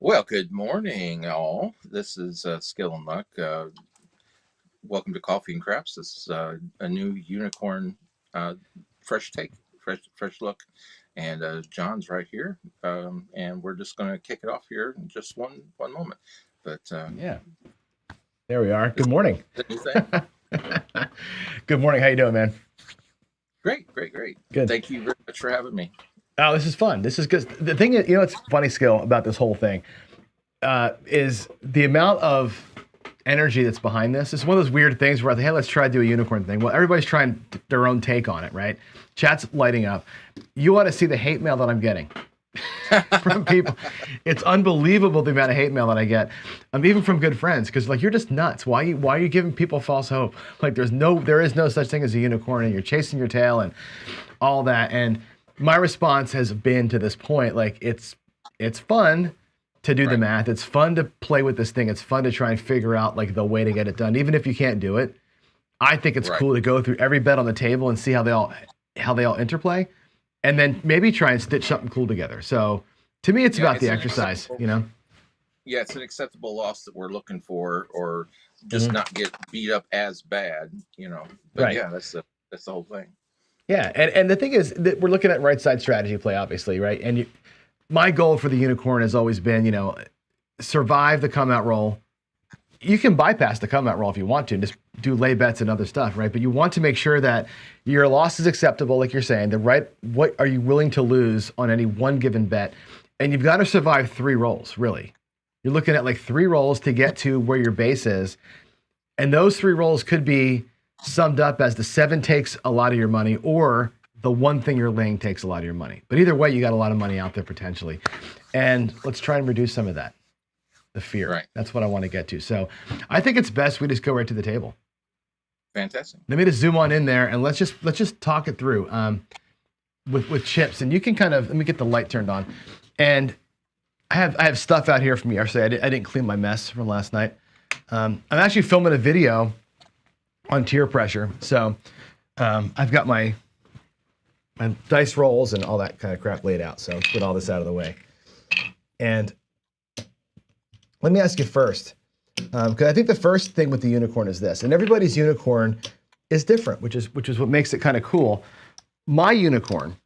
Well, good morning, all. This is Skill and Luck. Welcome to Coffee and Craps. This is a new unicorn, uh, fresh take, fresh look, and John's right here, and we're just going to kick it off here in just one moment. But Yeah, there we are. this Good morning. is a new thing. Good morning. How you doing, man? Great. Good. Thank you very much for having me. Oh, this is fun. This is good. The thing is, it's funny, Skill, about this whole thing is the amount of energy that's behind this. It's one of those weird things where, hey, let's try to do a unicorn thing. Well, everybody's trying their own take on it, right? Chat's lighting up. You want to see the hate mail that I'm getting from people. It's unbelievable the amount of hate mail that I get. Even from good friends, because like, you're just nuts. Why are you giving people false hope? Like there is no such thing as a unicorn, and you're chasing your tail and all that. And my response has been to this point, like it's fun to do the math. It's fun to play with this thing. It's fun to try and figure out like the way to get it done, even if you can't do it. I think it's cool to go through every bet on the table and see how they all interplay, and then maybe try and stitch something cool together. So to me, it's about the exercise, Yeah, it's an acceptable loss that we're looking for, or just not get beat up as bad. But yeah, that's the whole thing. Yeah, and the thing is that we're looking at right side strategy play, obviously, right? And my goal for the unicorn has always been, survive the come out roll. You can bypass the come out roll if you want to, and just do lay bets and other stuff, right? But you want to make sure that your loss is acceptable, like you're saying. What are you willing to lose on any one given bet? And you've got to survive 3 rolls, really. You're looking at like 3 rolls to get to where your base is, and those 3 rolls could be summed up as the 7 takes a lot of your money, or the one thing you're laying takes a lot of your money. But either way, you got a lot of money out there potentially. And let's try and reduce some of that, the fear. Right. That's what I want to get to. So I think it's best we just go right to the table. Fantastic. Let me just zoom on in there and let's just talk it through with chips. And you can let me get the light turned on. And I have stuff out here from yesterday. I didn't clean my mess from last night. I'm actually filming a video on tier pressure. So I've got my dice rolls and all that kind of crap laid out. So let's get all this out of the way. And let me ask you first, because I think the first thing with the unicorn is this, and everybody's unicorn is different, which is what makes it kind of cool. My unicorn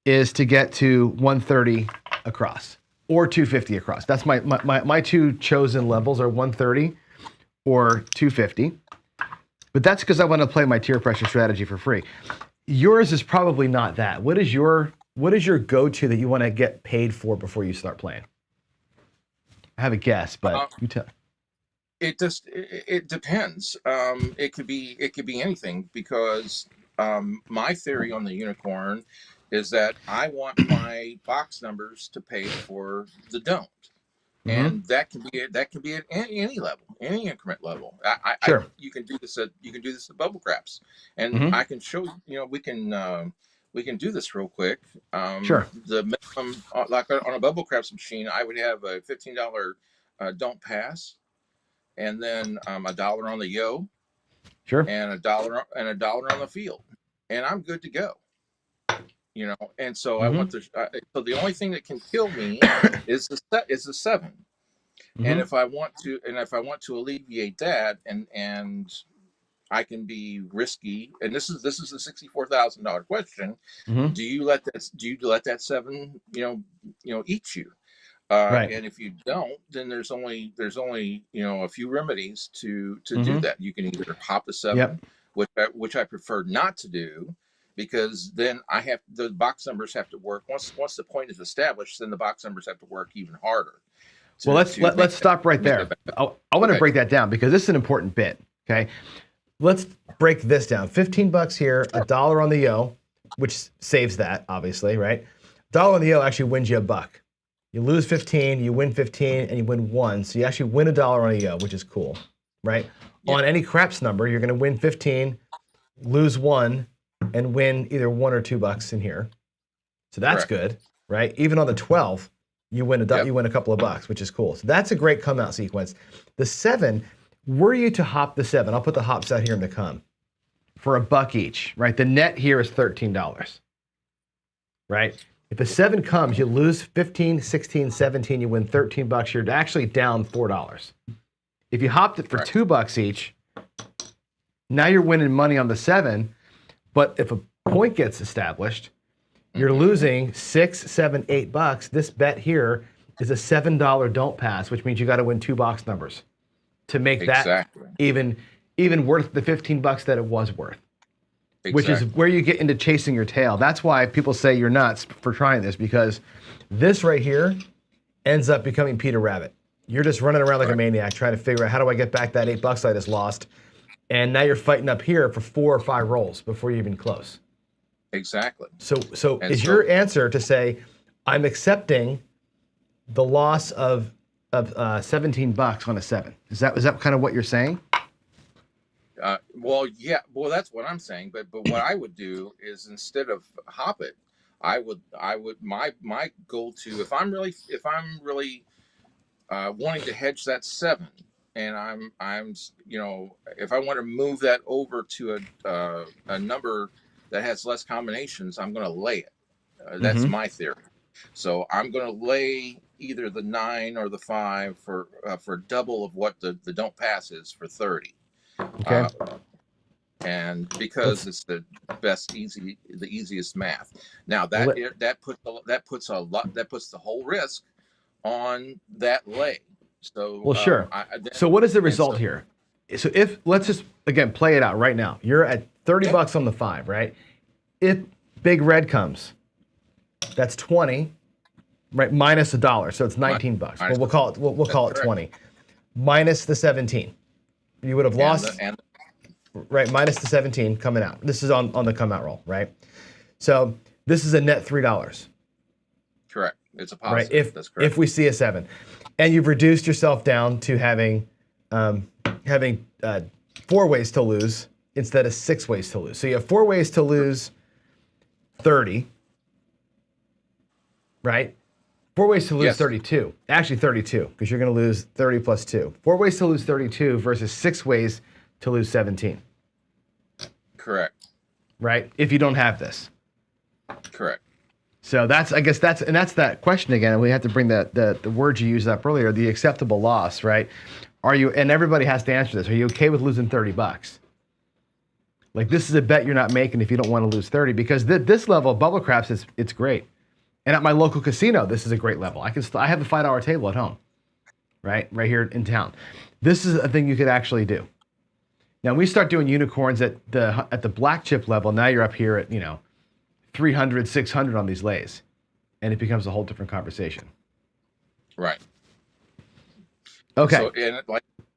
is to get to 130 across or 250 across. That's my 2 chosen levels are 130 or 250. But that's because I want to play my tier pressure strategy for free. Yours is probably not that. What is your go-to that you want to get paid for before you start playing? I have a guess, but you tell. It depends. It could be anything, because my theory on the unicorn is that I want my box numbers to pay for the don't. And that can be at any level, any increment level. Sure. You can do this at bubble craps, and I can show we can do this real quick. Sure. The minimum, like on a bubble craps machine, I would have a $15 don't pass, and then $1 on the yo, sure, and $1 on the field, and I'm good to go. And so I want so the only thing that can kill me is the 7. And if I want to alleviate that, and I can be risky, and this is a $64,000 question. Do you let that 7 eat you? Right. And if you don't, then there's only a few remedies to do that. You can either hop the 7, which I prefer not to do, because then the box numbers have to work. Once the point is established, then the box numbers have to work even harder. Well, let's stop right there. I want to break that down, because this is an important bit. Okay, let's break this down. $15 here, $1 on the yo, which saves that, obviously, right? $1 on the yo actually wins you $1. You lose 15, you win 15, and you win 1. So you actually win $1 on a yo, which is cool, right? Yeah. On any craps number, you're going to win 15, lose 1, and win either $1 or $2 in here. So that's good, right? Even on the 12, you win you win a couple of bucks, which is cool. So that's a great come out sequence. The 7, were you to hop the 7, I'll put the hops out here in the come, for $1 each, right? The net here is $13, right? If a 7 comes, you lose 15, 16, 17, you win $13. You're actually down $4. If you hopped it for $2 each, now you're winning money on the 7, but if a point gets established, you're losing $6, $7, $8. This bet here is a $7 don't pass, which means you got to win 2 box numbers to make that even worth the $15 that it was worth. Which is where you get into chasing your tail. That's why people say you're nuts for trying this, because this right here ends up becoming Peter Rabbit. You're just running around like a maniac trying to figure out, how do I get back that $8 I just lost? And now you're fighting up here for 4 or 5 rolls before you're even close. Exactly. So is your answer to say, I'm accepting the loss of $17 on a 7? Is that kind of what you're saying? Well, yeah. Well, that's what I'm saying. But what I would do is, instead of hop it, I would my goal to, if I'm really wanting to hedge that 7, and I'm if I want to move that over to a number that has less combinations, I'm going to lay it. That's my theory. So I'm going to lay either the 9 or the 5 for double of what the don't pass is for 30. Okay. And because it's the easiest math. Now that puts the whole risk on that lay. So well, sure. So what is the result here? So if, let's just again play it out right now. You're at $30 on the 5, right? If big red comes, that's 20, right? Minus $1, so it's $19. Well, we'll call it 20, minus the 17. You would have lost, right? Minus the 17 coming out. This is on the come out roll, right? So this is a net $3. Correct. It's a positive. Right. That's correct. If we see a 7, and you've reduced yourself down to having 4 ways to lose instead of 6 ways to lose. So you have 4 ways to lose 30, right? 4 ways to lose 32. Actually 32, because you're going to lose 30 plus 2. 4 ways to lose 32 versus 6 ways to lose 17. Correct. Right? If you don't have this. Correct. So that's that question again. And we have to bring the word you used up earlier, the acceptable loss, right? Are you, and everybody has to answer this, are you okay with losing $30? Like, this is a bet you're not making if you don't want to lose 30, because this level of bubble craps it's great. And at my local casino, this is a great level. I have the $5 table at home, right here in town. This is a thing you could actually do. Now we start doing unicorns at the black chip level. Now you're up here at 300, 600 on these lays, and it becomes a whole different conversation. Right. Okay. So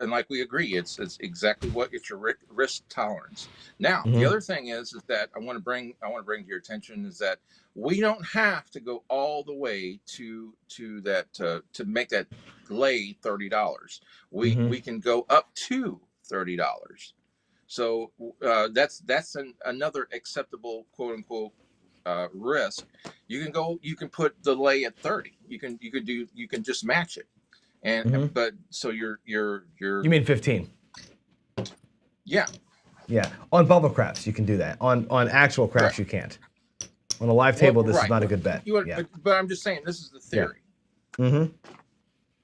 like we agree, it's exactly what it's your risk tolerance. Now the other thing is that I want to bring to your attention is that we don't have to go all the way to that to make that lay $30. We can go up to $30. So that's another acceptable quote unquote risk. You can put the lay at 30. You can just match it. And but so you're you mean 15? Yeah. Yeah. On bubble craps you can do that. On actual craps you can't. On a live table, this is not a good bet. But I'm just saying, this is the theory. Yeah.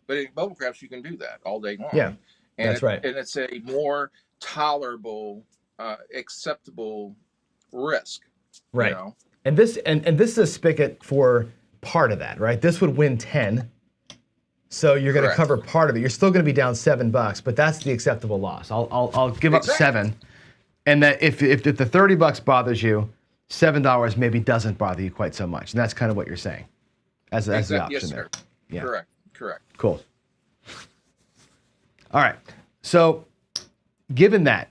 But in bubble craps, you can do that all day long. Yeah, that's right. And it's a more tolerable, acceptable risk. Right. And this is a spigot for part of that, right? This would win 10. So you're going to cover part of it. You're still going to be down $7, but that's the acceptable loss. I'll give up 7, and that if the $30 bothers you, $7 maybe doesn't bother you quite so much, and that's kind of what you're saying, as the option there. Yeah. Correct. Cool. All right. So, given that,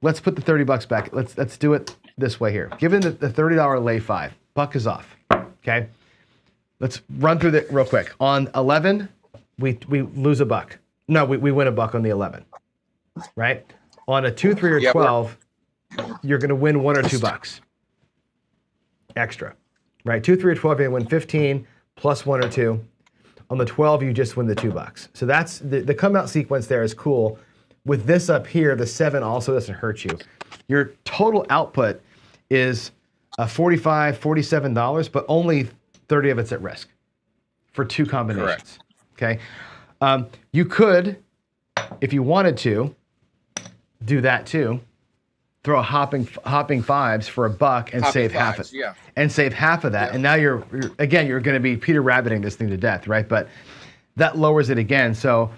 let's put the $30 back. Let's do it this way here. Given the $30 lay 5, buck is off. Okay. Let's run through that real quick. On 11. We lose $1. No, we win $1 on the 11, right? On a 2, 3, or 12, you're going to win $1 or $2 extra, right? 2, 3, or 12, you're going to win 15 plus 1 or 2. On the 12, you just win the $2. So that's the come out sequence there is cool. With this up here, the 7 also doesn't hurt you. Your total output is $45, $47, but only 30 of it's at risk for 2 combinations. Correct. Okay. You could, if you wanted to, do that too. Throw a hopping 5s for $1 and save half it. Yeah. And save half of that. Yeah. And now you're going to be Peter Rabbiting this thing to death, right? But that lowers it again. So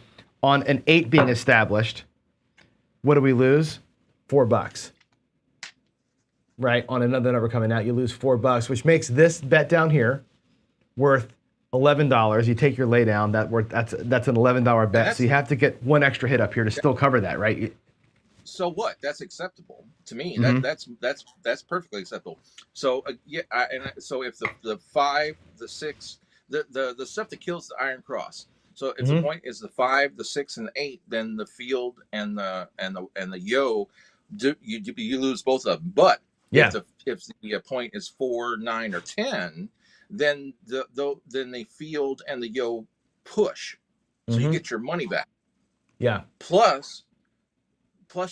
on an 8 being established, what do we lose? $4. Right? On another number coming out, you lose $4, which makes this bet down here worth $11. You take your lay down, that's an $11 bet. So you have to get 1 extra hit up here to still cover that, right? So what? That's acceptable to me. Mm-hmm. That's perfectly acceptable. So so if the 5, the 6, the stuff that kills the Iron Cross. So if the point is the 5, the 6, and the 8, then the field and the yo, you lose both of them. But if the point is 4, 9, or 10, then the field and the yo push, so you get your money back. Yeah. Plus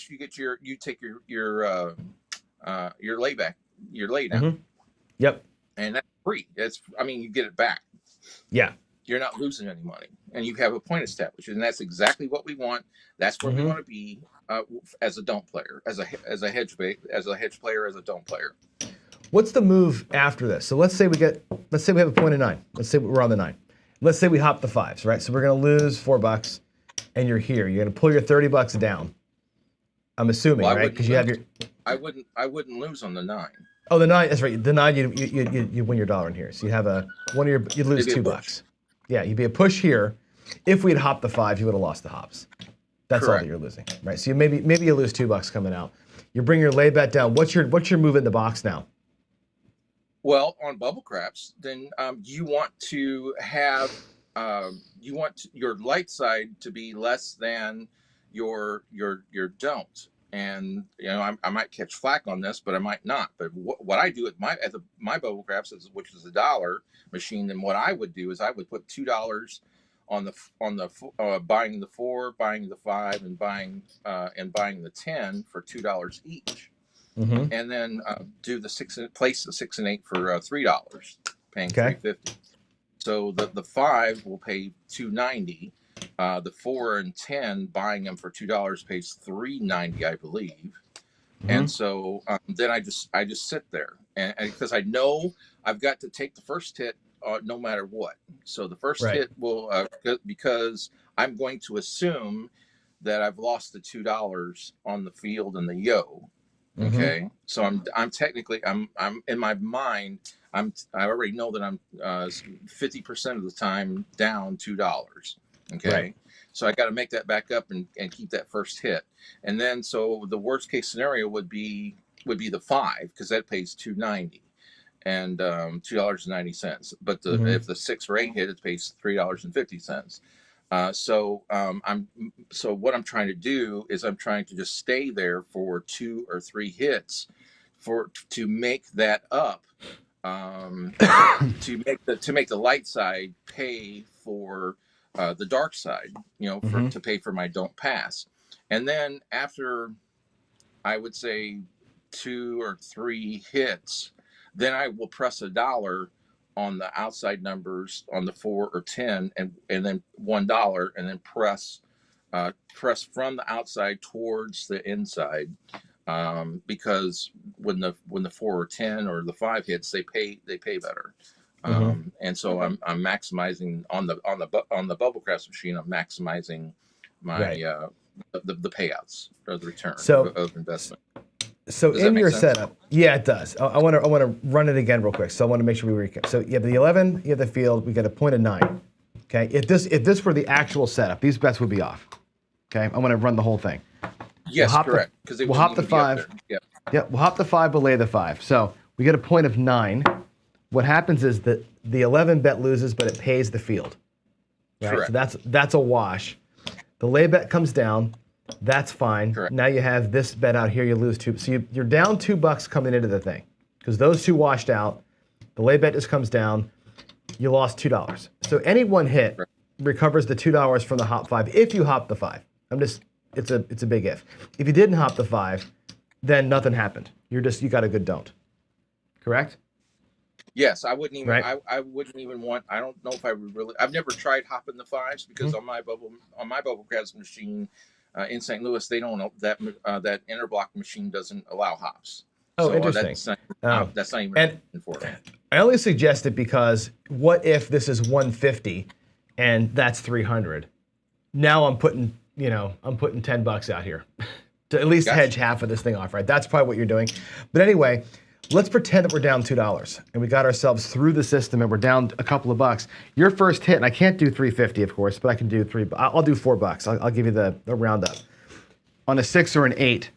you get you take your layback, your lay down. Yep. And that's free. You get it back. Yeah. You're not losing any money, and you have a point established, and that's exactly what we want. That's where we want to be as a don't player, as a hedge player, as a don't player. What's the move after this? So let's say we have a point of 9. Let's say we're on the 9. Let's say we hop the 5s, right? So we're going to lose $4, and you're here. You're going to pull your $30 down. I'm assuming, right? Because you have your. I wouldn't lose on the 9. Oh, the 9. That's right. The 9, you win your dollar in here. So you have you lose $2. Yeah, you'd be a push here. If we'd hopped the 5, you would have lost the hops. That's all that you're losing, right? So maybe you lose $2 coming out. You bring your lay bet down. What's your move in the box now? Well, on bubble craps, then you want to have your light side to be less than your don't. And I might catch flack on this, but I might not. But what I do at my bubble craps, which is a $1 machine, then what I would do is I would put $2 on the buying the 4, buying the 5, and buying the 10 for $2 each. And then do place the 6 and 8 for $3, paying $3.50. So the 5 will pay $2.90. The 4 and 10, buying them for $2 pays $3.90, I believe. And so then I just sit there, and because I know I've got to take the first hit no matter what. So the first hit will because I'm going to assume that I've lost the $2 on the field and the yo. Okay, so I'm technically I'm in my mind I already know that I'm 50% of the time down $2. Okay, so I got to make that back up and keep that first hit, and then so the worst case scenario would be the 5, because that pays $2.90 and $2.90. But if the 6 or 8 hit, it pays $3.50. So what I'm trying to do is I'm trying to just stay there for 2 or 3 hits to make that up, to make the light side pay for the dark side, to pay for my don't pass. And then after, I would say 2 or 3 hits, then I will press $1 on the outside numbers on the 4 or 10, and then $1, and then press from the outside towards the inside, because when the 4 or 10 or the 5 hits, they pay better. And so I'm maximizing on the bubble craft machine. I'm maximizing my the payouts or the return of investment. So in your setup, yeah, it does. I want to run it again real quick. So I want to make sure we recap. So you have the 11, you have the field. We got a point of 9. Okay, if this were the actual setup, these bets would be off. Okay, I want to run the whole thing. Yes, correct. Because we'll hop the 5. Yeah, we'll hop the 5, belay the 5. So we get a point of 9. What happens is that the 11 bet loses, but it pays the field. Right? Correct. So that's a wash. The lay bet comes down. That's fine. Correct. Now you have this bet out here. You lose 2. So you're down $2 coming into the thing, because those 2 washed out. The lay bet just comes down. You lost $2. So any one hit recovers the $2 from the hop 5 if you hop the 5. It's a big if. If you didn't hop the 5, then nothing happened. You got a good don't. Correct? Yes, I wouldn't even. right? I wouldn't even want. I don't know if I would really. I've never tried hopping the fives because Mhm. on my bubble crabs machine in St. Louis, they don't that interblock machine doesn't allow hops. Oh, So interesting. Oh, that's not even and for it. I only suggest it because what if this is 150 and that's 300? Now I'm putting $10 out here to at least Gotcha. hedge half of this thing off, right? That's probably what you're doing. But anyway, let's pretend that we're down $2 and we got ourselves through the system and we're down a couple of bucks. Your first hit, and I can't do 350, of course, but I can do I'll do $4. I'll give you the round up. On a 6 or an 8,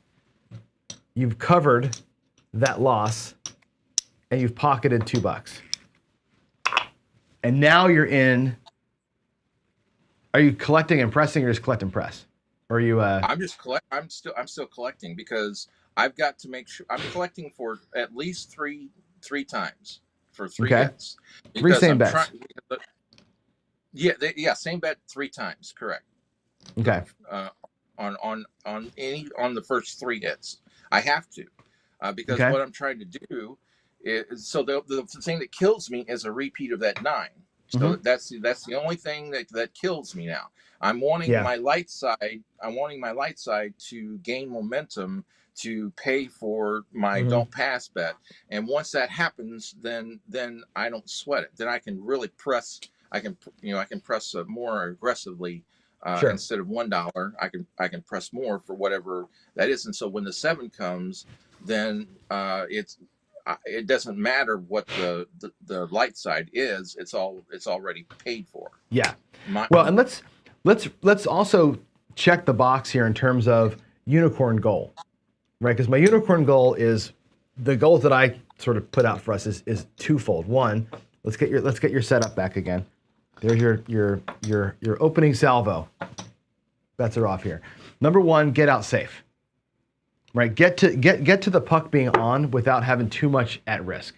you've covered that loss and you've pocketed $2. And now you're in. Are you collecting and pressing, or just collect and press? Or are you? I'm just collect. I'm still collecting because I've got to make sure I'm collecting for at least three times for three Okay. hits Three because same I'm bets. trying. Yeah, same bet 3 times. Correct. Okay. On the first 3 hits, I have to because Okay. what I'm trying to do is so the thing that kills me is a repeat of that 9. Mm-hmm. So that's the only thing that kills me now. I'm wanting Yeah. my light side. I'm wanting my light side to gain momentum to pay for my Mm-hmm. don't pass bet. And once that happens, then I don't sweat it. Then I can really press. I can press more aggressively. Sure. Instead of $1, I can press more for whatever that is. And so when the 7 comes, then it doesn't matter what the light side is. It's already paid for. Yeah. Well, and let's also check the box here in terms of unicorn goal, right? Because my unicorn goal is the goals that I sort of put out for us is twofold. One, let's get your setup back again. There's your opening salvo. Bets are off here. Number one, get out safe. Right? Get to the puck being on without having too much at risk.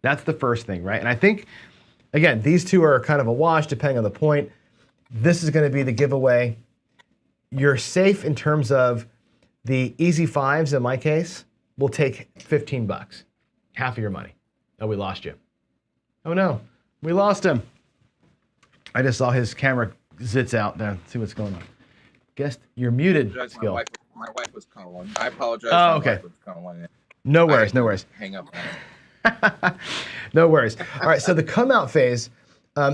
That's the first thing, right? And I think, again, these two are kind of a wash depending on the point. This is going to be the giveaway. You're safe in terms of the easy fives, in my case, will take $15. Half of your money. Oh, we lost you. Oh no, we lost him. I just saw his camera zits out there. See what's going on. Guess you're muted, Skill. My wife was calling. I apologize. Oh, okay. My wife was calling. No worries, no worries. Hang up. No worries. All right, so the come out phase,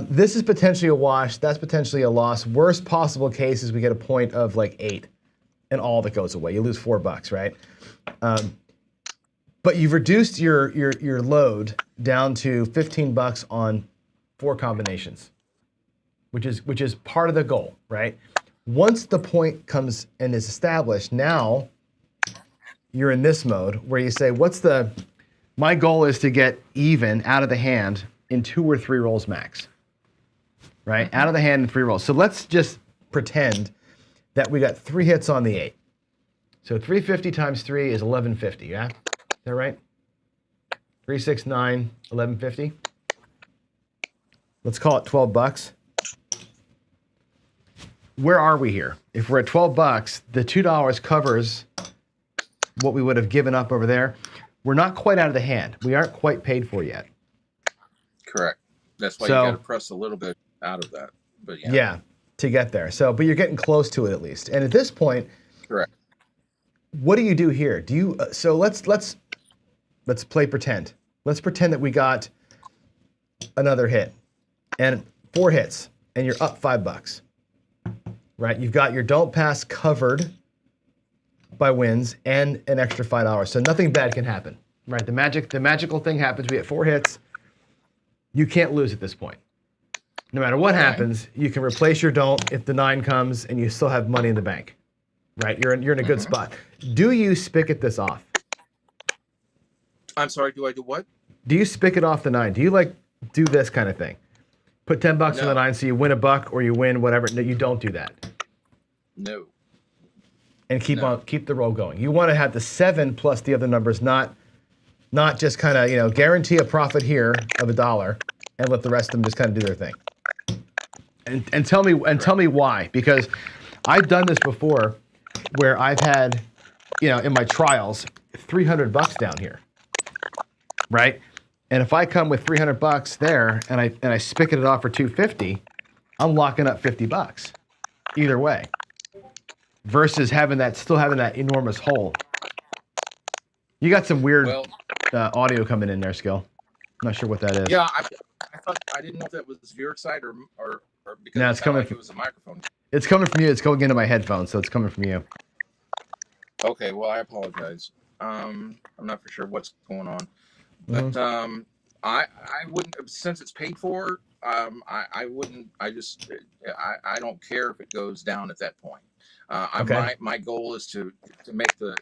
this is potentially a wash. That's potentially a loss. Worst possible case is we get a point of like 8 and all that goes away. You lose $4, right? But you've reduced your load down to $15 on 4 combinations, which is part of the goal, right? Once the point comes and is established, now you're in this mode where you say, my goal is to get even out of the hand in 2 or 3 rolls max, right? Out of the hand in 3 rolls. So let's just pretend that we got 3 hits on the 8. So 350 times 3 is 1150, yeah? Is that right? 369, 1150. Let's call it $12. Where are we here? If we're at $12, the $2 covers what we would have given up over there. We're not quite out of the hand. We aren't quite paid for yet. Correct. That's why you got to press a little bit out of that. But yeah, to get there. So, but you're getting close to it at least. And at this point, correct. What do you do here? Do you so let's play pretend. Let's pretend that we got another hit and 4 hits and you're up $5. Right? You've got your don't pass covered by wins and an extra $5. So nothing bad can happen. Right? The magical thing happens. We get 4 hits. You can't lose at this point. No matter what happens, you can replace your don't if the 9 comes and you still have money in the bank. Right? You're in a good spot. Do you spigot this off? I'm sorry, do I do what? Do you spigot off the 9? Do you do this kind of thing? Put $10 on the 9 so you win $1 or you win whatever. No, you don't do that. No. And keep the roll going. You want to have the 7 plus the other numbers, not just kind of, guarantee a profit here of $1 and let the rest of them just kind of do their thing. And tell me why, because I've done this before where I've had, in my trials, $300 down here. Right? And if I come with $300 there and I spigot it off for 250, I'm locking up $50 either way. Versus still having that enormous hole. You got some weird audio coming in there, Skill. I'm not sure what that is. Yeah, I didn't know if that was viewer side or because no, it's coming like it was a microphone. It's coming from you. It's going into my headphones, so it's coming from you. Okay, well, I apologize. I'm not for sure what's going on, but I wouldn't, since it's paid for. I wouldn't. I don't care if it goes down at that point. My goal is to make the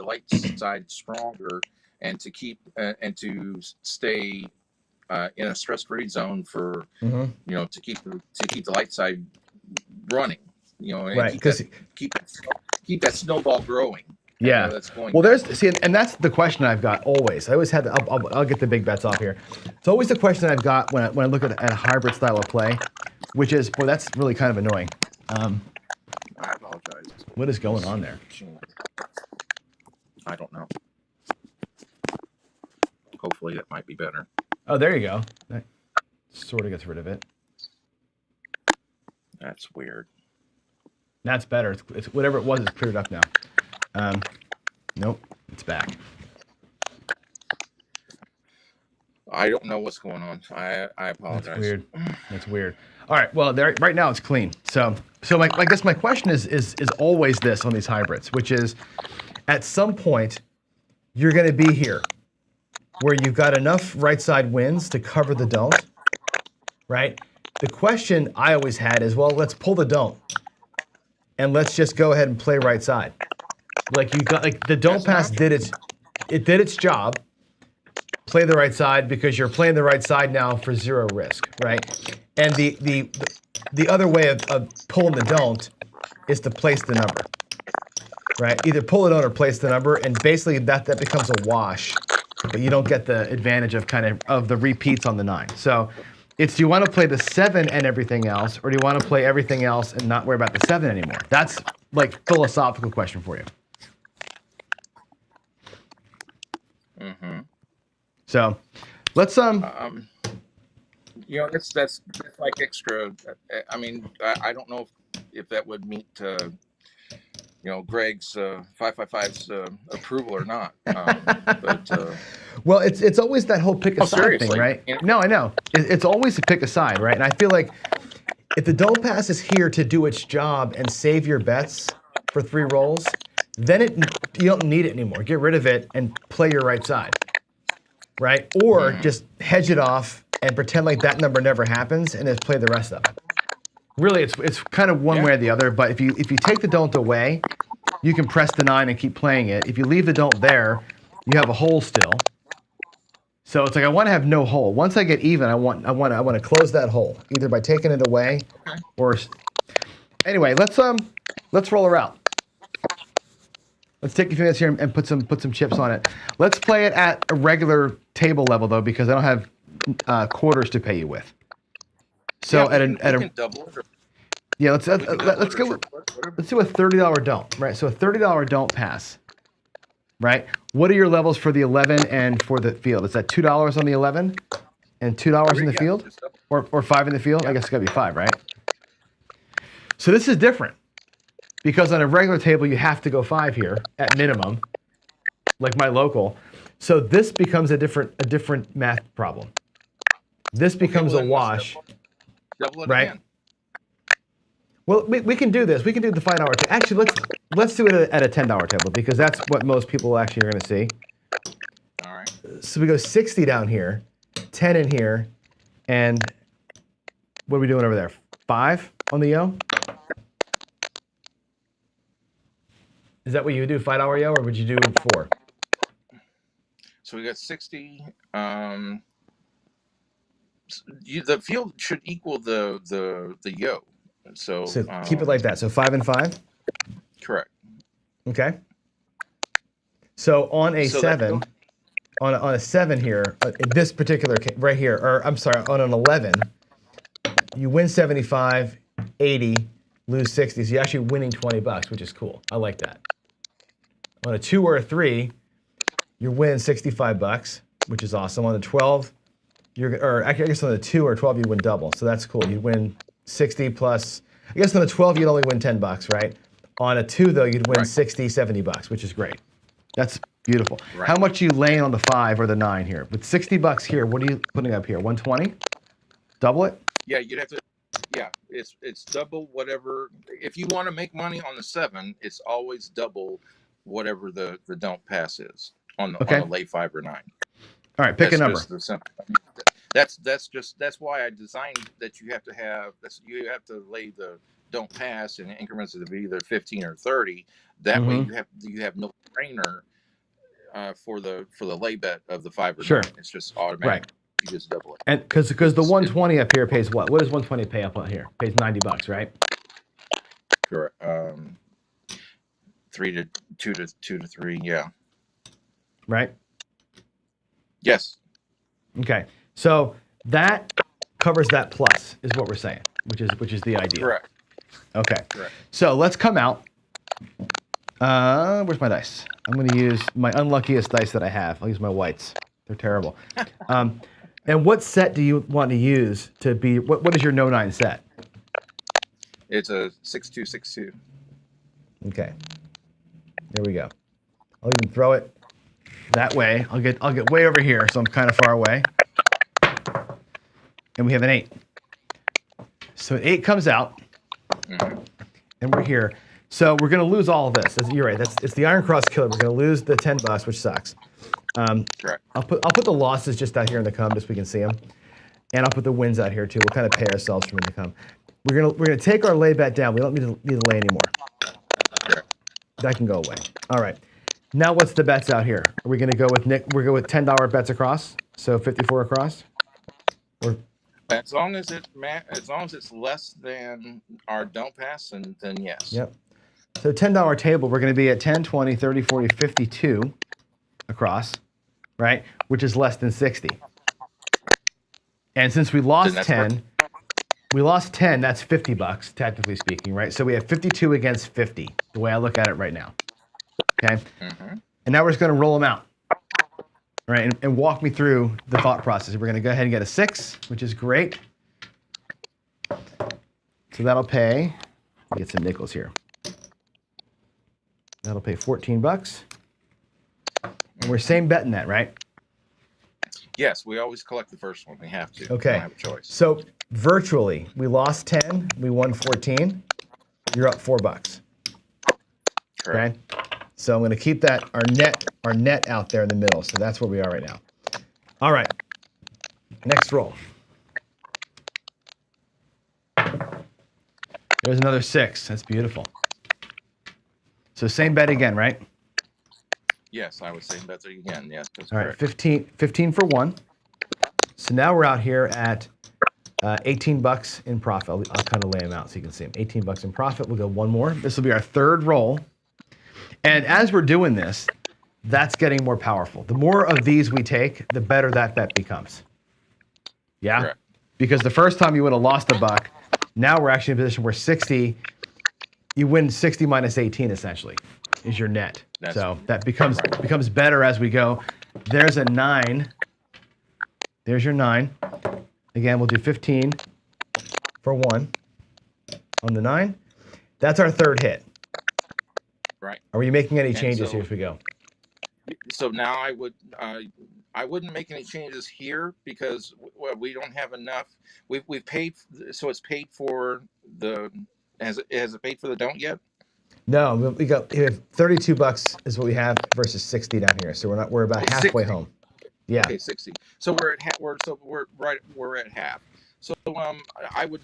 light side stronger and to keep and to stay in a stress-free zone for to keep the light side running. And right? keep that snowball growing. Yeah. That's going. Well, and that's the question I've got always. I always had. I'll get the big bets off here. It's always the question I've got when I look at a hybrid style of play, which is, boy, that's really kind of annoying. I apologize. What is going on there? I don't know. Hopefully that might be better. Oh, there you go. That sort of gets rid of it. That's weird. That's better. It's whatever it was. It's cleared up now. Nope, it's back. I don't know what's going on. I apologize. That's weird. That's weird. All right. Well, right now it's clean. So I guess my question is always this on these hybrids, which is, at some point, you're going to be here where you've got enough right side wins to cover the don't. Right. The question I always had is, well, let's pull the don't, and let's just go ahead and play right side. Like the don't pass did its job. Play the right side because you're playing the right side now for zero risk, right? And the other way of pulling the don't is to place the number, right? Either pull it on or place the number, and basically that becomes a wash, but you don't get the advantage of the repeats on the 9. So it's, do you want to play the 7 and everything else, or do you want to play everything else and not worry about the 7 anymore? That's like philosophical question for you. Mm-hmm. So let's that's like extra. I mean, I don't know if that would meet Greg's 555's approval or not. But well, it's always that whole pick a side thing, right? No, I know. It's always a pick a side, right? And I feel like if the don't pass is here to do its job and save your bets for 3 rolls, then you don't need it anymore. Get rid of it and play your right side. Right? Or just hedge it off and pretend like that number never happens and just play the rest of it. Really, it's kind of one way or the other, but if you take the don't away, you can press the 9 and keep playing it. If you leave the don't there, you have a hole still. So it's like, I want to have no hole. Once I get even, I want to close that hole, either by taking it away or anyway, let's roll her out. Let's take a few minutes here and put some chips on it. Let's play it at a regular table level though, because I don't have quarters to pay you with. So let's do a $30 don't, right? So a $30 don't pass, right? What are your levels for the 11 and for the field? Is that $2 on the 11 and $2 in the field, or 5 in the field? I guess it's gotta be 5, right? So this is different. Because on a regular table, you have to go 5 here at minimum, like my local. So this becomes a different math problem. This becomes a wash, double it right? Again. Well, we can do this. We can do the $5 table. Actually, let's do it at a $10 table, because that's what most people actually are going to see. All right. So we go 60 down here, 10 in here, and what are we doing over there? 5 on the yo? Is that what you would do, $5 yo, or would you do 4? So we got 60. The field should equal the yo. So keep it like that. So 5 and 5. Correct. Okay. So on a 7, on a 7 here, in this particular case, right here, or I'm sorry, on an 11, you win 75, 80, lose 60. So you're actually winning $20, which is cool. I like that. On a 2 or a 3, you're winning $65, which is awesome. On the 12, or I guess on the 2 or 12, you win double. So that's cool. You win 60 plus, I guess on the 12, you'd only win $10, right? On a 2, though, you'd win 60, $70, which is great. That's beautiful. Right. How much are you laying on the 5 or the 9 here? With $60 here, what are you putting up here? 120? Double it? Yeah, you'd have to. Yeah, it's double whatever. If you want to make money on the 7, it's always double whatever the don't pass is on the lay 5 or 9. All right, pick a number. That's why I designed that you have to lay the don't pass in increments of either 15 or 30. That way you have no trainer for the lay bet of the 5 or 9. It's just automatic. Right. You just double it. And because the 120 up here pays what? What does 120 pay up on here? Pays $90, right? Sure. 2 to 3, yeah. Right? Yes. Okay. So that covers that plus is what we're saying, which is the idea. Correct. Okay. Correct. So let's come out. Where's my dice? I'm going to use my unluckiest dice that I have. I'll use my whites. They're terrible. And what set do you want to use to be, what is your no 9 set? It's a 6-2-6-2. Okay. There we go. I'll even throw it that way. I'll get way over here, so I'm kind of far away. And we have an 8. So an 8 comes out, and we're here. So we're going to lose all of this. You're right. It's the Iron Cross Killer. We're going to lose the $10, which sucks. Correct. I'll put the losses just out here in the come, just so we can see them, and I'll put the wins out here too. We'll kind of pay ourselves from in the come. We're gonna take our lay bet down. We don't need to lay anymore. Correct. That can go away. All right. Now what's the bets out here? Are we gonna go with Nick? We're going with $10 bets across, so 54 across. Or as long as it's less than our don't pass, and then yes. Yep. So $10 table, we're going to be at 10, 20, 30, 40, 52 across, right? Which is less than 60. And since we lost 10, that's $50, technically speaking, right? So we have 52 against 50, the way I look at it right now. Okay? And now we're just going to roll them out, right? And walk me through the thought process. We're going to go ahead and get a 6, which is great. So that'll pay, get some nickels here. That'll pay $14. And we're same betting that, right? Yes, we always collect the first one. We have to. Okay. We don't have a choice. So virtually, we lost 10, we won 14. You're up $4. Correct. Okay. So I'm going to keep that our net out there in the middle. So that's where we are right now. All right. Next roll. There's another 6. That's beautiful. So same bet again, right? Yes, I would say bet again. Yes. That's all right, correct. 15 for 1. So now we're out here at $18 in profit. I'll kind of lay them out so you can see them. $18 in profit. We'll go one more. This will be our third roll. And as we're doing this, that's getting more powerful. The more of these we take, the better that bet becomes. Yeah? Correct. Because the first time you would have lost $1. Now we're actually in a position where 60, you win 60 minus 18 essentially is your net. So that becomes better as we go. There's a 9. There's your 9. Again, we'll do 15 for 1 on the 9. That's our third hit. Right. Are we making any changes here as we go? So now I wouldn't make any changes here because we don't have enough. We've paid, so it's paid for the. Has it paid for the don't yet? No, we have $32 is what we have versus 60 down here. So we're about halfway 60. Home. Yeah. Okay, 60. So we're at we're at half. So I would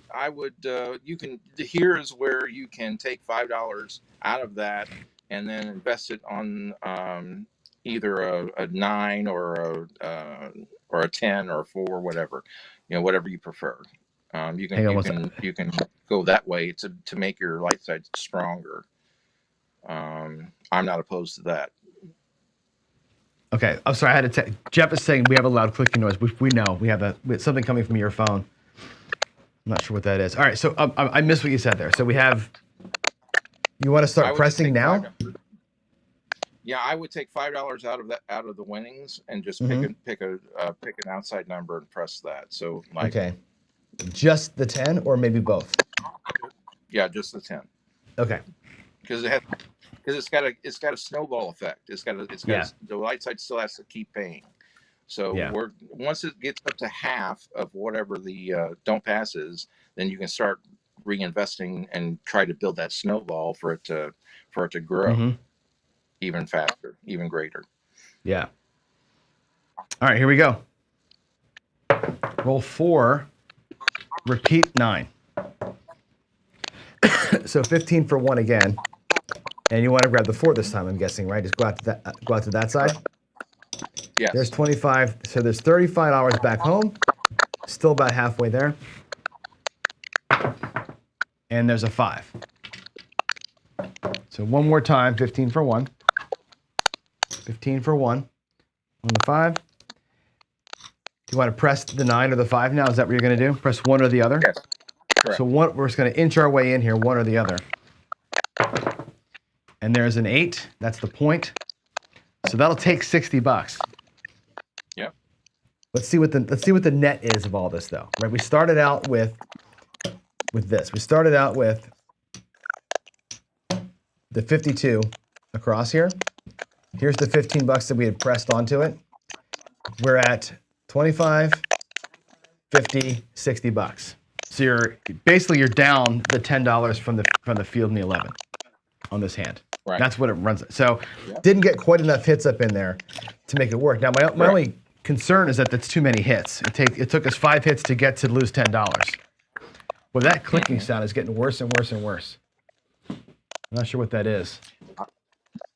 you can, here is where you can take $5 out of that and then invest it on either a 9 or a 10 or a 4, whatever, whatever you prefer. You can go that way to make your light side stronger. I'm not opposed to that. Okay, I'm sorry. I had to. Jeff is saying we have a loud clicking noise, which we know. We have something coming from your phone. I'm not sure what that is. All right, so I missed what you said there. So we have. You want to start pressing now? Yeah, I would take $5 out of the winnings and just Mm-hmm. pick an outside number and press that. So like, Okay. Just the 10 or maybe both? yeah, just the 10, Okay. because it's got a snowball effect. Yeah. The light side still has to keep paying. So Yeah. once it gets up to half of whatever the don't pass is, then you can start reinvesting and try to build that snowball for it to grow Mm-hmm. even faster, even greater. Yeah. All right, here we go. Roll 4, repeat 9. So 15 for 1 again. And you want to grab the 4 this time, I'm guessing, right? Just go out to that side. Yes. There's 25. So there's $35 back home. Still about halfway there. And there's a 5. So one more time, 15 for 1. 15 for 1. On the 5. Do you want to press the 9 or the 5 now? Is that what you're going to do? Press one or the other? Yes. Correct. So we're just going to inch our way in here, one or the other. And there's an 8. That's the point. So that'll take $60. Yep. Let's see what the net is of all this, though. Right? We started out with this. We started out with the 52 across here. Here's the $15 that we had pressed onto it. We're at 25, 50, $60. So you're down the $10 from the field and the 11 on this hand. Right. That's what it runs. So didn't get quite enough hits up in there to make it work. Now my only concern is that that's too many hits. It took us 5 hits to get to lose $10. Well, that clicking sound is getting worse and worse and worse. I'm not sure what that is.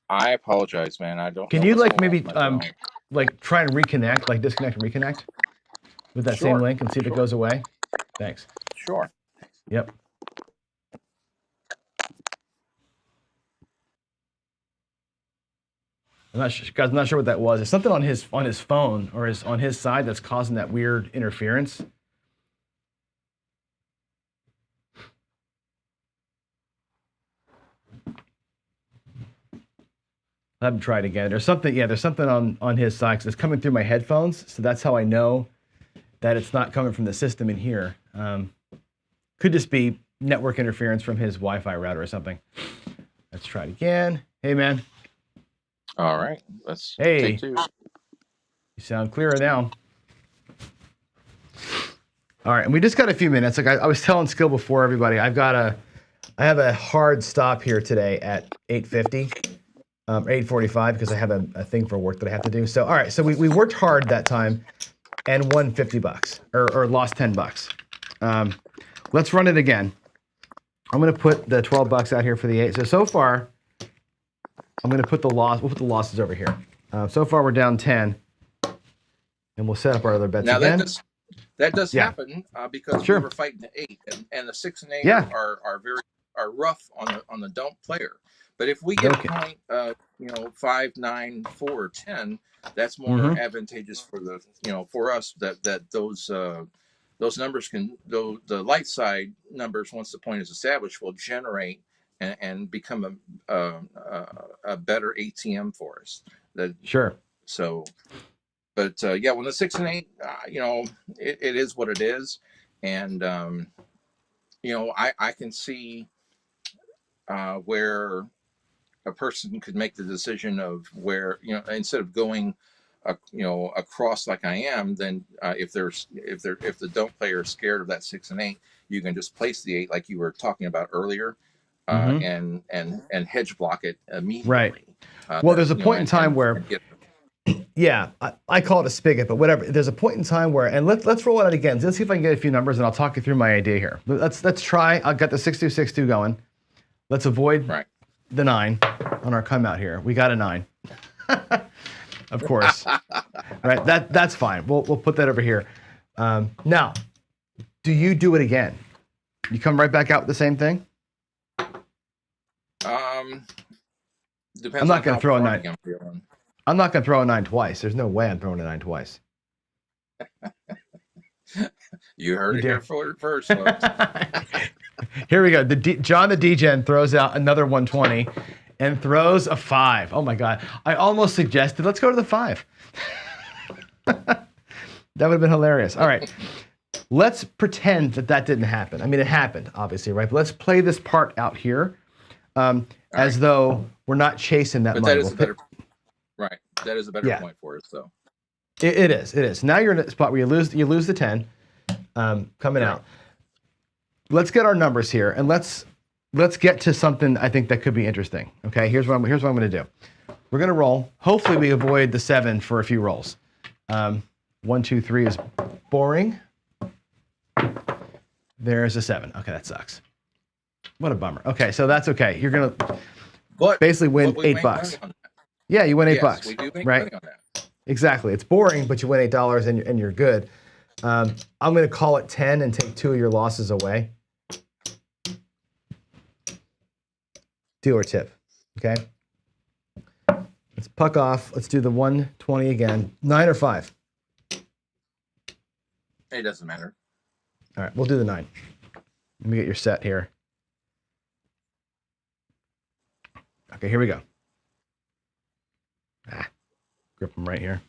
I apologize, man. I don't. Can know you what's like going maybe on with my phone. like try and reconnect, like disconnect and reconnect with that same Sure. link and see if it goes away? Thanks. Sure. Yep. I'm not sure, guys. I'm not sure what that was. It's something on his phone or on his side that's causing that weird interference. I'll have him try it again. There's something. Yeah, there's something on his side because it's coming through my headphones. So that's how I know that it's not coming from the system in here. Could just be network interference from his Wi-Fi router or something. Let's try it again. Hey, man. All right. Let's Hey. take 2. You sound clearer now. All right, and we just got a few minutes. Like I was telling Skill before, everybody, I have a hard stop here today at 8:50, 8:45 because I have a thing for work that I have to do. So all right, so we worked hard that time and won $50 or lost $10. Let's run it again. I'm gonna put the $12 out here for the 8. So far, I'm gonna put the loss. We'll put the losses over here. So far we're down 10, and we'll set up our other bets Now again. that does happen because we were fighting the 8, and the 6 and 8 are rough on the don't player. But if we get a point, 5, 9, 4, or 10, that's more advantageous for for us that those numbers the light side numbers, once the point is established, will generate and become a better ATM for us. Sure. So. But when the 6 and 8, it is what it is, and I can see where a person could make the decision of where instead of going, across like I am, then if the don't player is scared of that 6 and 8, you can just place the 8 like you were talking about earlier, and hedge block it immediately. Right. Well, there's a point in time where. Yeah, I call it a spigot, but whatever. There's a point in time where, and let's roll it out again. Let's see if I can get a few numbers, and I'll talk you through my idea here. Let's try. I've got the 6-2-6-2 going. Let's avoid the 9 on our come out here. We got a 9, of course. Right. That's fine. We'll put that over here. Now, do you do it again? You come right back out with the same thing? Depends. I'm not going to throw a 9. I'm feeling. I'm not going to throw a 9 twice. There's no way I'm throwing a 9 twice. You heard it here first, folks. Here we go. John the DGen throws out another 120, and throws a 5. Oh my God. I almost suggested, let's go to the 5. That would have been hilarious. All right. Let's pretend that didn't happen. I mean, it happened, obviously, right? But let's play this part out here as though we're not chasing that But money. that is a better, right. That is a better point for us, though. It is. Now you're in a spot where you lose the 10 coming out. Let's get our numbers here, and let's get to something I think that could be interesting. Okay, here's what I'm going to do. We're going to roll. Hopefully, we avoid the 7 for a few rolls. 1, 2, 3 is boring. There's a 7. Okay, that sucks. What a bummer. Okay, so that's okay. You're going to basically win $8. Yeah, you win $8. We do make right? money on that. Exactly. It's boring, but you win $8 and you're good. I'm going to call it 10 and take 2 of your losses away. Deal or tip. Okay. Let's puck off. Let's do the 120 again. 9 or 5? It doesn't matter. All right, we'll do the 9. Let me get your set here. Okay, here we go. Grip them right here.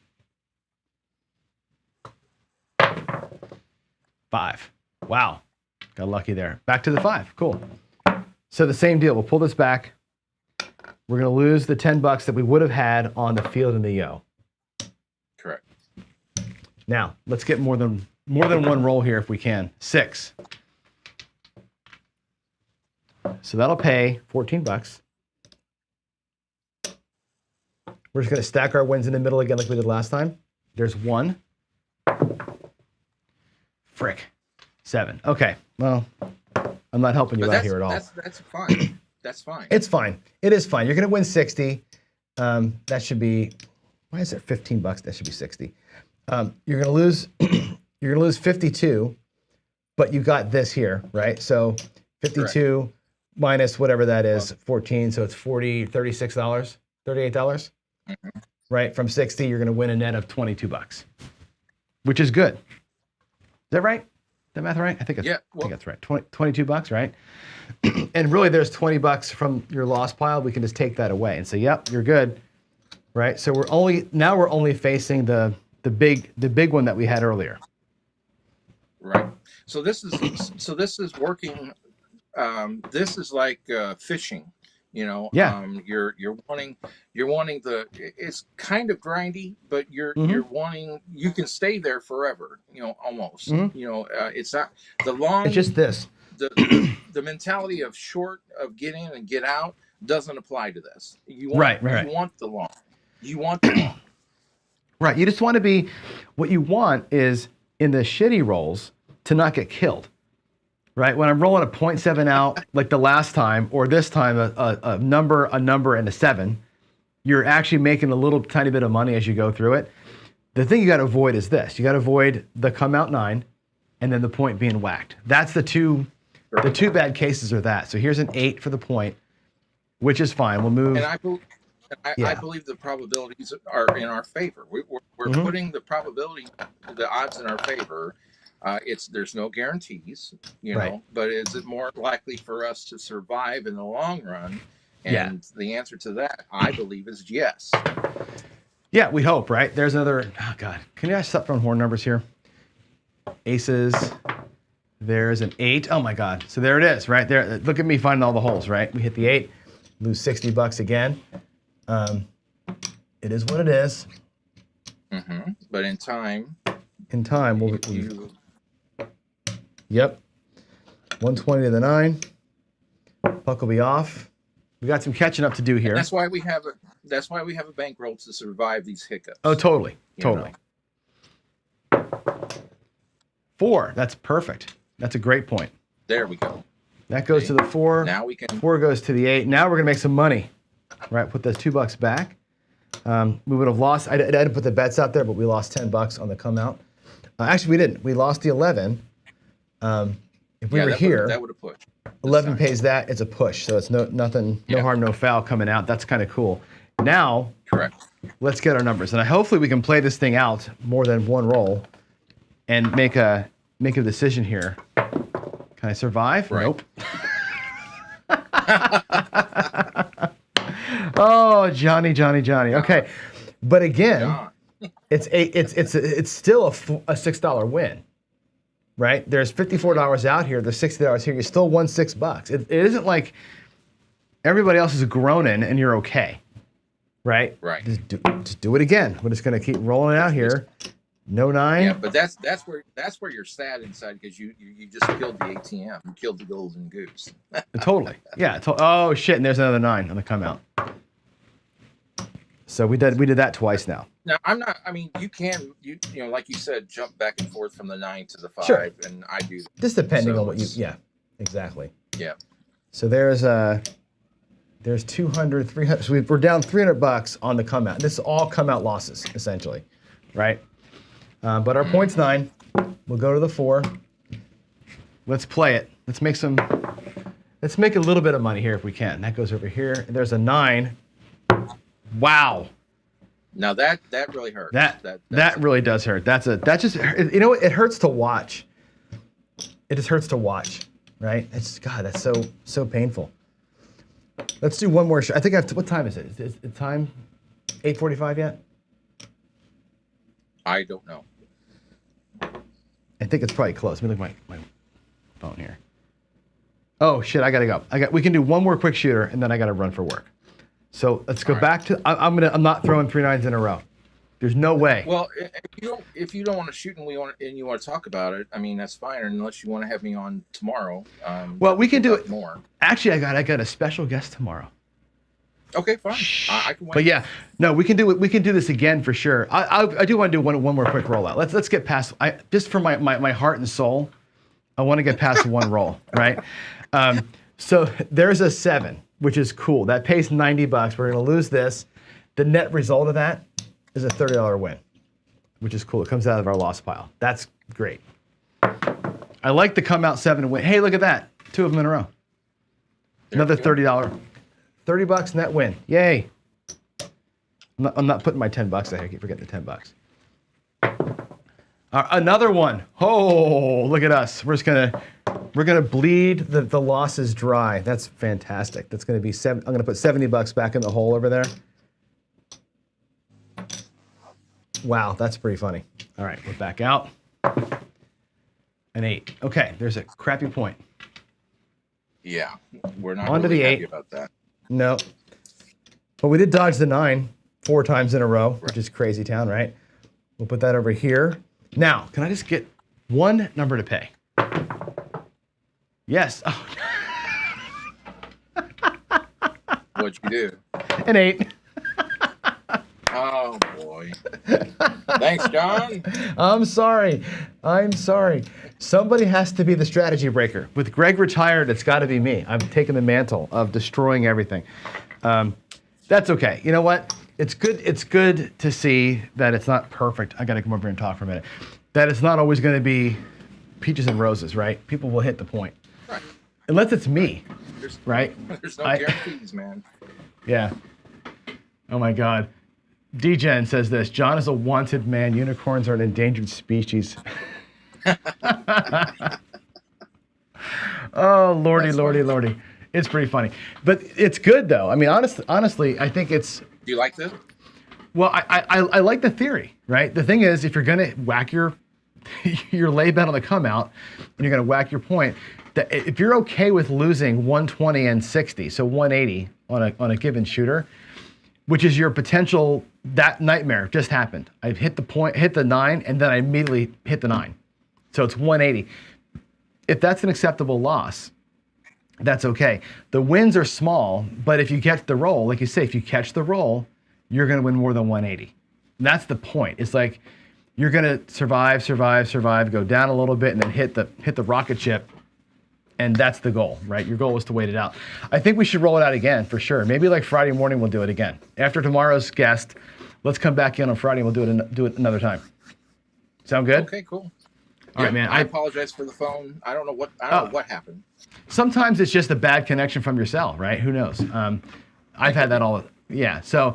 5. Wow. Got lucky there. Back to the 5. Cool. So the same deal. We'll pull this back. We're going to lose the $10 that we would have had on the field and the yo. Correct. Now, let's get more than one roll here if we can. 6. So that'll pay $14. We're just going to stack our wins in the middle again like we did last time. There's 1. Frick. 7. Okay. Well, I'm not helping you out here at all. That's fine. That's fine. It's fine. It is fine. You're going to win 60. That should be, why is it $15? That should be 60. You're going to lose you're going to lose 52, but you got this here, right? So 52 Correct. minus whatever that is, 14, so it's $36, $38. Right? From 60, you're going to win a net of $22, which is good. Is that right? Is that math right? I think I think that's right. $22, right? And really, there's $20 from your loss pile. We can just take that away and say, "Yep, you're good." Right? So we're only facing the big one that we had earlier. Right. So this is working. This is like fishing. You know, you're wanting the, it's kind of grindy, but you're wanting, you can stay there forever, you know, almost, you know, it's not the long, it's just this, the mentality of short of get in and get out doesn't apply to this. You want, you want the long, right. You just want to be, what you want is in the shitty rolls to not get killed. Right, when I'm rolling a 0.7 out like the last time, or this time a number, and a 7, you're actually making a little tiny bit of money as you go through it. The thing you got to avoid is this: you got to avoid the come out 9, and then the point being whacked. That's the two bad cases are that. So here's an 8 for the point, which is fine. We'll move. And I believe the probabilities are in our favor. We're putting the probability, the odds in our favor. There's no guarantees, you know, but is it more likely for us to survive in the long run? And the answer to that, I believe, is yes. Yeah, we hope, right? There's another, oh God, can you guys stop throwing horn numbers here? Aces, there's an 8. Oh my God. So there it is, right there. Look at me finding all the holes, right? We hit the 8, lose $60 again. It is what it is. But in time, we'll Yep. 120 to the 9. Puck will be off. We got some catching up to do here. And that's why we have a bankroll to survive these hiccups. Oh, totally. Totally. 4. That's perfect. That's a great point. There we go. That goes to the 4. Now we can. 4 goes to the 8. Now we're going to make some money. Right, put those $2 back. We would have lost. I didn't put the bets out there, but we lost $10 on the come out. Actually, we didn't. We lost the 11. If we were here, that would have pushed. 11 pays that. It's a push, so it's no harm, no foul coming out. That's kind of cool. Now, correct. Let's get our numbers, and hopefully we can play this thing out more than one roll, and make a decision here. Can I survive? Right. Nope. Oh, Johnny. Okay, but again, John. it's still a $6 win, right? There's $54 out here. There's $60 here. You still won $6. It isn't like everybody else is groaning and you're okay, right? Right. Just do it again. We're just gonna keep rolling it out here. No 9. Yeah, but that's where you're sad inside because you just killed the ATM. You killed the golden goose. Totally. Yeah. Oh shit! And there's another 9 on the come out. So we did that twice now. Now I'm not. I mean, you can like you said, jump back and forth from the 9 to the 5, Sure. and I do. Just depending on what you. Yeah. Exactly. Yeah. So there's 200, 300. So we're down $300 on the come out. This is all come out losses essentially, right? But our point's 9. We'll go to the 4. Let's play it. Let's make a little bit of money here if we can. That goes over here. There's a 9. Wow. Now that really hurts. That really does hurt. That just it hurts to watch. It just hurts to watch, right? It's God. That's so painful. Let's do one more. I think I have to. What time is it? Is the time 8:45 yet? I don't know. I think it's probably close. Let me look at my phone here. Oh shit! I gotta go. We can do one more quick shooter, and then I gotta run for work. So let's go back to. I'm not throwing 3 9s in a row. There's no way. Well, if you don't want to shoot and you want to talk about it, I mean that's fine. Unless you want to have me on tomorrow. Well, we can do it more. Actually, I got a special guest tomorrow. Okay, fine. I can wait. But yeah, no, we can do it. We can do this again for sure. I do want to do one more quick rollout. Let's get past. Just for my heart and soul, I want to get past one roll, right? So there's a 7, which is cool. That pays $90. We're gonna lose this. The net result of that is a $30 win, which is cool. It comes out of our loss pile. That's great. I like the come out 7 win. Hey, look at that. 2 of them in a row. Another $30. $30 net win. Yay. I'm not putting my $10 there. I keep forgetting the $10. Another one. Oh, look at us. We're gonna bleed the losses dry. That's fantastic. That's gonna be I'm gonna put $70 back in the hole over there. Wow, that's pretty funny. All right, we're back out. An 8. Okay, there's a crappy point. Yeah, we're not On to really the happy 8. about that. No. But we did dodge the 9 4 times in a row, which is crazy town, right? We'll put that over here. Now, can I just get one number to pay? Yes. Oh. What'd you do? An 8. Oh boy. Thanks, John. I'm sorry. Somebody has to be the strategy breaker. With Greg retired, it's got to be me. I've taken the mantle of destroying everything. That's okay. You know what? It's good to see that it's not perfect. I got to come over here and talk for a minute. That it's not always going to be peaches and roses, right? People will hit the point. Right. Unless it's me, right? There's no guarantees, man. Yeah. Oh my God. DGen says this. John is a wanted man. Unicorns are an endangered species. Oh, lordy. It's pretty funny. But it's good, though. I mean, honestly, I think it's... Do you like this? Well, I like the theory, right? The thing is, if you're going to whack your lay bet on the come out, and you're going to whack your point, that if you're okay with losing 120 and 60, so 180 on a given shooter, which is your potential, that nightmare just happened. I hit the 9, and then I immediately hit the 9. So it's 180. If that's an acceptable loss, that's okay. The wins are small, but if you catch the roll, like you say, if you catch the roll, you're going to win more than 180. And that's the point. It's like you're going to survive, go down a little bit, and then hit the rocket ship. And that's the goal, right? Your goal was to wait it out. I think we should roll it out again for sure. Maybe like Friday morning, we'll do it again. After tomorrow's guest, let's come back in on Friday and we'll do it another time. Sound good? Okay, cool. All right, man. I apologize for the phone. I don't know what happened. Sometimes it's just a bad connection from your cell, right? Who knows? I've had that all. Yeah. So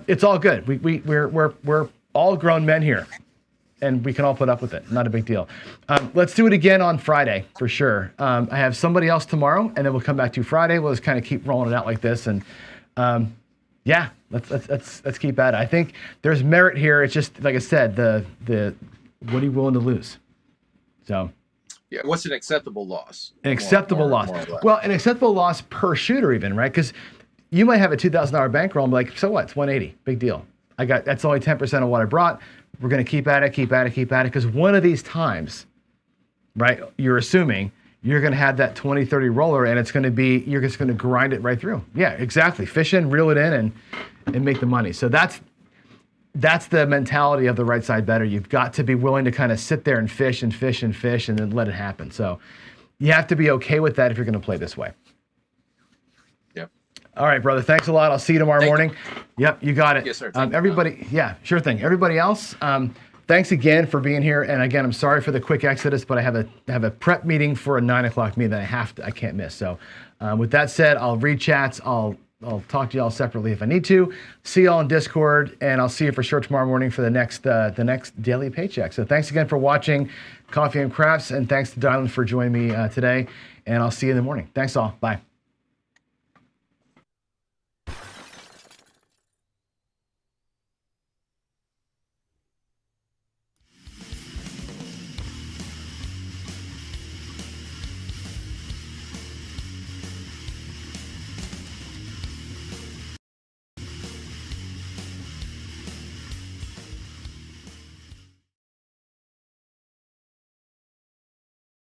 it's all good. We're all grown men here, and we can all put up with it. Not a big deal. Let's do it again on Friday for sure. I have somebody else tomorrow, and then we'll come back to Friday. We'll just kind of keep rolling it out like this, and Yeah, let's keep at it. I think there's merit here. It's just like I said, the what are you willing to lose? So Yeah, what's an acceptable loss? an acceptable loss. Well, an acceptable loss per shooter, even, right? Because you might have a $2,000 bankroll and be like, so what? It's 180, big deal. That's only 10% of what I brought. We're gonna keep at it, because one of these times, right? You're assuming you're going to have that 20, 30 roller and you're just going to grind it right through. Yeah, exactly. Fish in, reel it in, and make the money. So that's the mentality of the right side better. You've got to be willing to kind of sit there and fish and fish and fish and then let it happen. So you have to be okay with that if you're going to play this way. Yep. All right, brother. Thanks a lot. I'll see you tomorrow morning. Yep, you got it. Yes, sir. Everybody, yeah, sure thing. Everybody else, thanks again for being here. And again, I'm sorry for the quick exodus, but I have a prep meeting for a 9 o'clock meeting that I can't miss. So with that said, I'll read chats. I'll talk to y'all separately if I need to. See y'all on Discord, and I'll see you for sure tomorrow morning for the next daily paycheck. So thanks again for watching Coffee and Crafts, and thanks to Dylan for joining me today. And I'll see you in the morning. Thanks all. Bye.